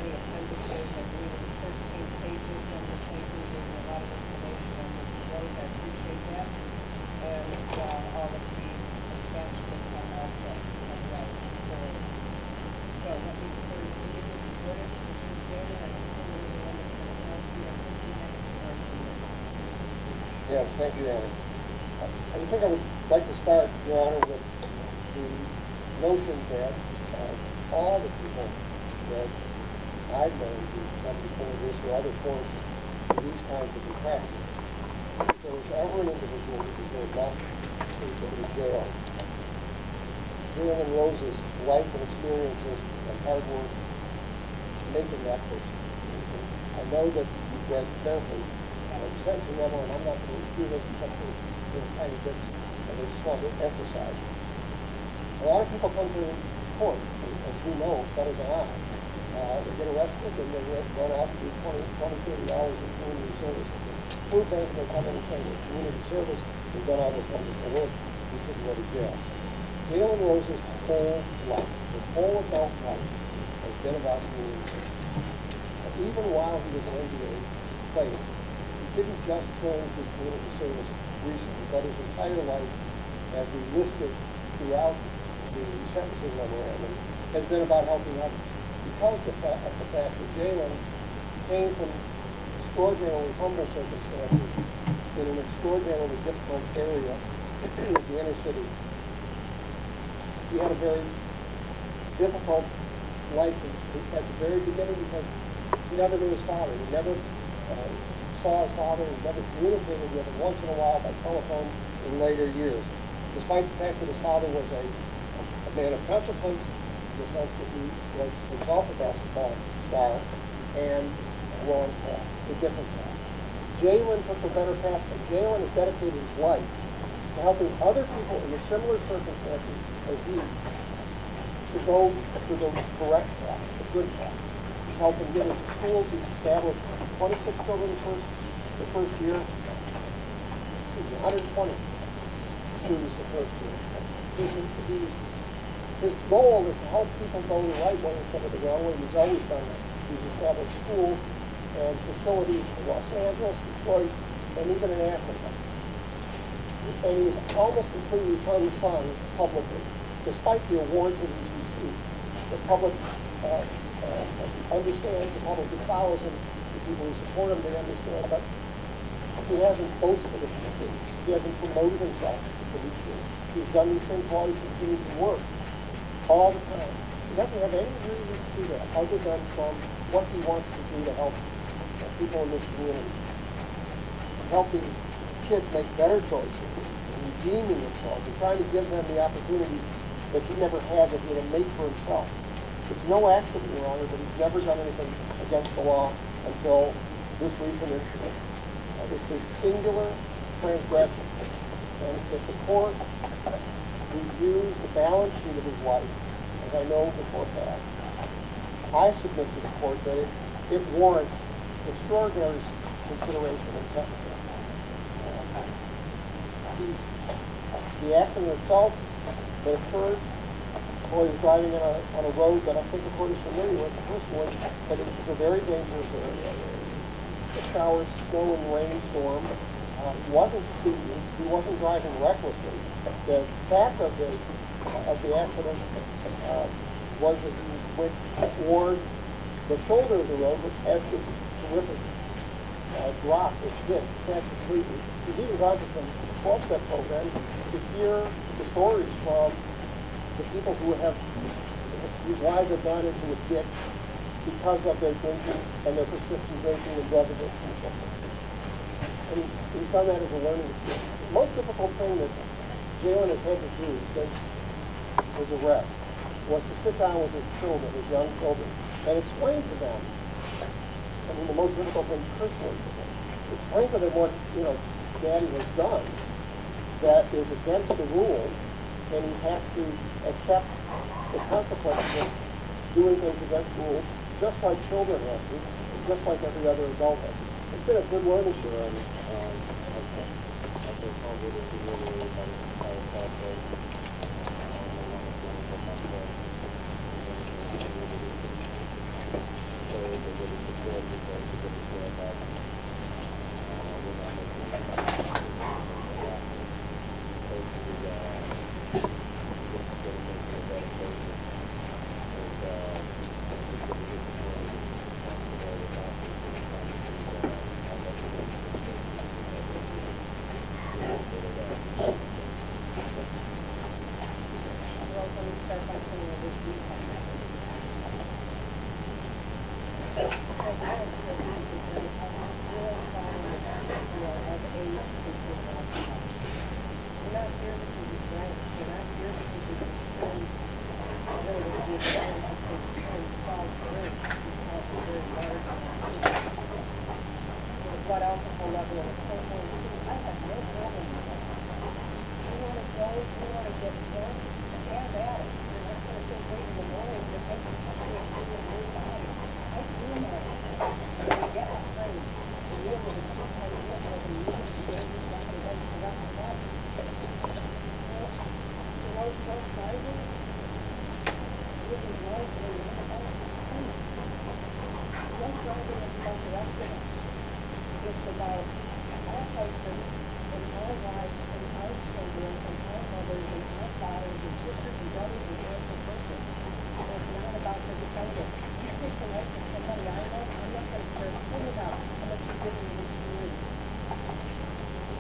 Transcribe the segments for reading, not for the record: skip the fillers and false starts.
many appendices. I believe it's 13 pages on the paper. There's a lot of information on Mr. Rose. I appreciate that. And all of the attachments are also right forward. So let me refer you to Mrs. Woodard, Mr. Taylor, and assuming the one that's going to help you. I think you have to start from this. Yes, thank you, Annie. I think I would like to start, Your Honor, with the notion that all the people that I've known who come before this or other courts for these kinds of infractions, if there was ever an individual who deserved not to go to jail, Jalen Rose's life and experiences and hard work making that person. I know that you've read carefully the sentence memo, and I'm not going to repeat it except for little tiny bits, and I just want to emphasize. A lot of people come to court, as we know better than I. They get arrested, and they run off to do 20, 30 hours of community service. Food bank, they come in and say, with community service, we've done all this wonderful work, we shouldn't go to jail. Jalen Rose's whole life, his whole adult life, has been about community service. And even while he was an NBA player, he didn't just turn to community service recently, but his entire life, as we listed throughout the sentencing memorandum, has been about helping others. Because of the fact that Jalen came from extraordinarily humble circumstances in an extraordinarily difficult area in the inner city, he had a very difficult life at the very beginning because he never knew his father. He never saw his father. He never communicated with him once in a while by telephone in later years. Despite the fact that his father was a man of consequence, in the sense that he was himself a basketball star and on a different path. Jalen took the better path, and Jalen has dedicated his life to helping other people in the similar circumstances as he to go to the correct path, the good path. He's helping get into schools. He's established 26 children the first year. 120 students the first year. His goal is to help people go the right way instead of the wrong way. He's always done that. He's established schools and facilities in Los Angeles, Detroit, and even in Africa. And he's almost completely unsung publicly, despite the awards that he's received. The public understands, the public who follows him, the people who support him, they understand, but he hasn't boasted of these things. He hasn't promoted himself for these things. He's done these things while he's continued to work all the time. He doesn't have any reason to do that other than from what he wants to do to help people in this community. Helping kids make better choices, redeeming themselves, and trying to give them the opportunities that he never had that he would make for himself. It's no accident, Your Honor, that he's never done anything against the law until this recent incident. It's a singular transgression. And if the court reviews the balance sheet of his life, as I know the court has, I submit to the court that it warrants extraordinary consideration in sentencing. The accident itself that occurred while he was driving on a road that I think the court is familiar with personally, but it was a very dangerous area. 6 hours snow and rainstorm. He wasn't speeding. He wasn't driving recklessly. The fact of the accident was that he went toward the shoulder of the road, which has this terrific drop, this ditch, completely. He's even gone to some 12-step programs to hear the stories from the people whose lives have gone into a ditch because of their drinking and their persistent drinking and drug addiction and so forth. And he's done that as a learning experience. The most difficult thing that Jalen has had to do since his arrest was to sit down with his children, his young children, and explain to them, I mean, the most difficult thing personally for him, explain to them what, Daddy has done that is against the rules, and he has to accept the consequences of doing things against the rules, just like children have to, and just like every other adult has to. It's been a good learning experience. get done, have at it. You're not gonna think late in the morning to make a body. I do know. I get my friends. The real one is sometimes you have like a meeting to get this down and then for that and that. So those first driving, living lives and you're not out of the sun. Drunk driving is about the rest of us. It's about our husbands and our wives and our children and our mothers and our fathers and sisters and brothers and aunts and uncles. It's not about the defendant. You take the life of somebody I love, I'm not going to care a thing about how much you're giving to this community.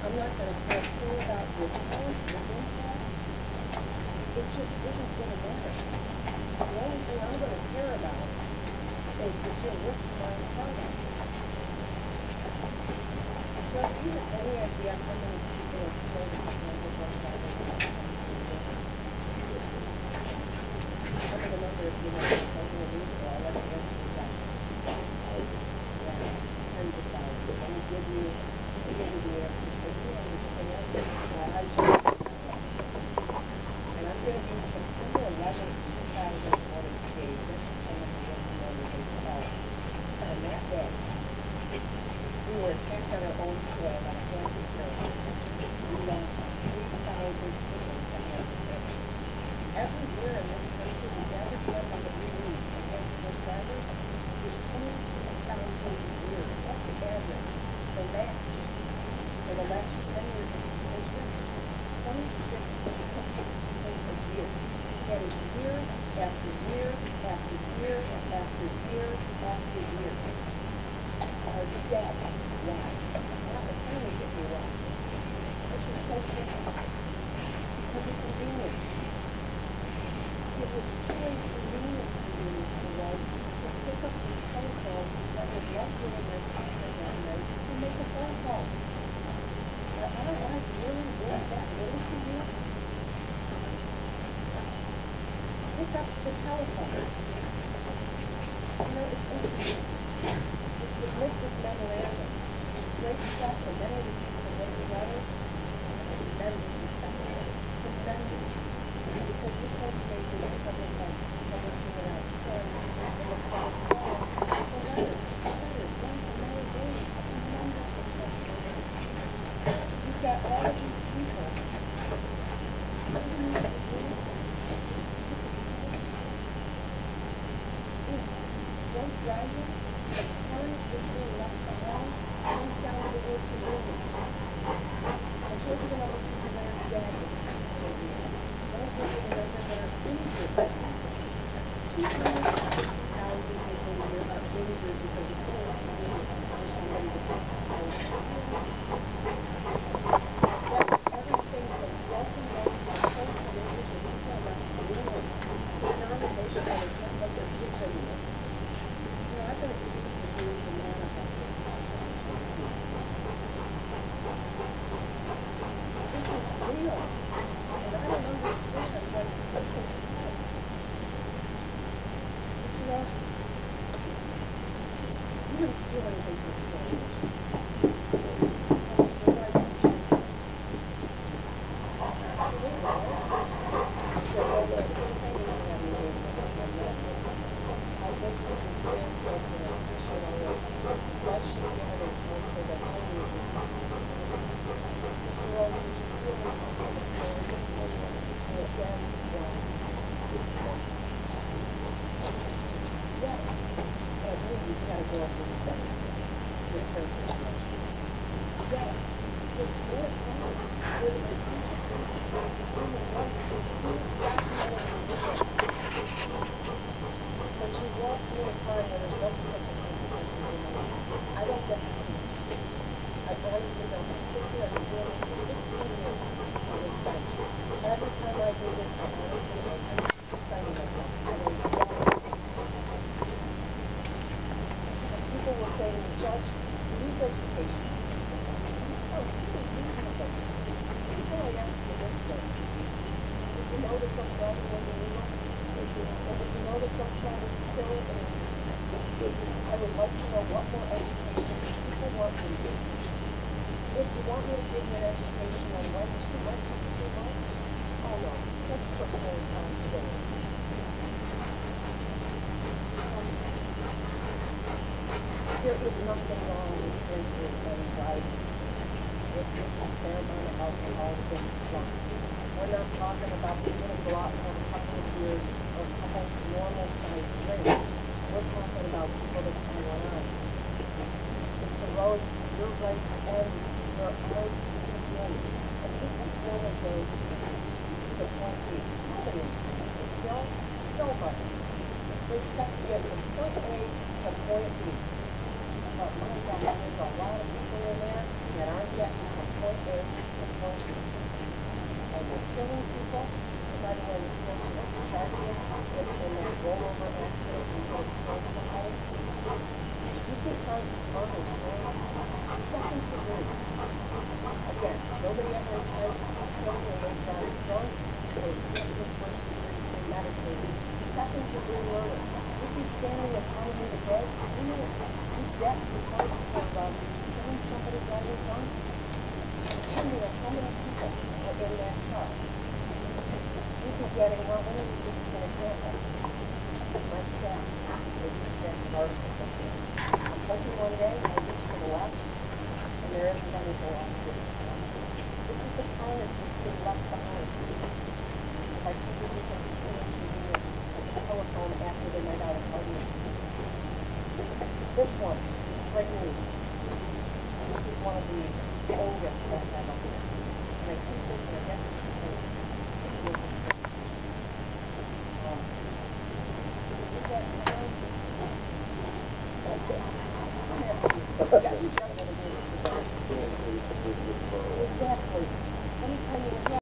I'm not going to care a thing about your talent, your intellect. It just isn't going to matter. The only thing I'm going to care about is that you're working my product. So do you have any idea how many people are killed because of drunk driving? I don't remember if you know something unusual. I'll let you answer that. Yeah, tens of thousands. And I give you the answer so you understand. I should. And I'm going to use September 11th, 2001 as the date. This is some of the information they tell. And that day, we were attacked on our own soil by a Kansas terrorist. We lost 3,000 people to Kansas terrorists. Every year in this country, the average number that we lose against those drivers is 22,000 a year. That's the average. The match for the last 10 years of this nation, 26 a year. That is year after year after year after year after year. Are dead. Why? Not the time they get me wrong. This is so simple. Because it's convenient. It was very convenient to do this to write, to pick up these phone calls that would left you in their pocket that night to make a phone call. Are our lives really worth that little to you? Pick up the telephone. You know, it's interesting. It's with this memorandum. It's great stuff, and then I just wrote the letters. Tremendous stuff. Tremendous. Because you can't say to something like someone who out and the phone call, the letters, one for many days, tremendous success. You've got all of these people. Drunk driving, parents were being left behind, comes down to the work community. And children are looking for their dad. Those are the numbers that are injured. 250,000 people a year are injured because of poor community for somebody to take the house. Everything from broken bones to cold conditions to retail restoration to non-emotional they can't let their kids anymore. You know, I've been accused of being the man of that. This is real. And I don't understand what people say. But you know, you didn't steal anything from strangers. I would like to know what more education people want me to do. If you want me to give you an education on when to do what, oh no. this one. We're not talking about being able to go out and have a couple of years or a couple of normal sized drinks. We're talking about people that can run on. Mr. Rose, you're right on your eyes to the end. And this is one of those to the point B. Nobody is still nobody. They expect to get from point A to point B. But my God, there's a lot of people in there that aren't getting from point A to point B. And we're killing people. By the way, we're killing them. Starting in that rollover accident and go to somebody. You can try to murder someone. Nothing to do. Again, nobody ever says something when they got drunk or this person premeditated. Nothing to do learning. You can standing in front of me today, you get because of killing somebody while you're drunk. Tell me how many people are in that car. You can get it, well, let me just give an example. My staff is that article something. I'm working one day, I reach to the left, and there isn't anything else to do. This is the time that's been left behind. If I could give you some experience at the telephone after the night out of partying. This one, right news. This is one of the oldest that I have up here. And I keep thinking, I guess it's the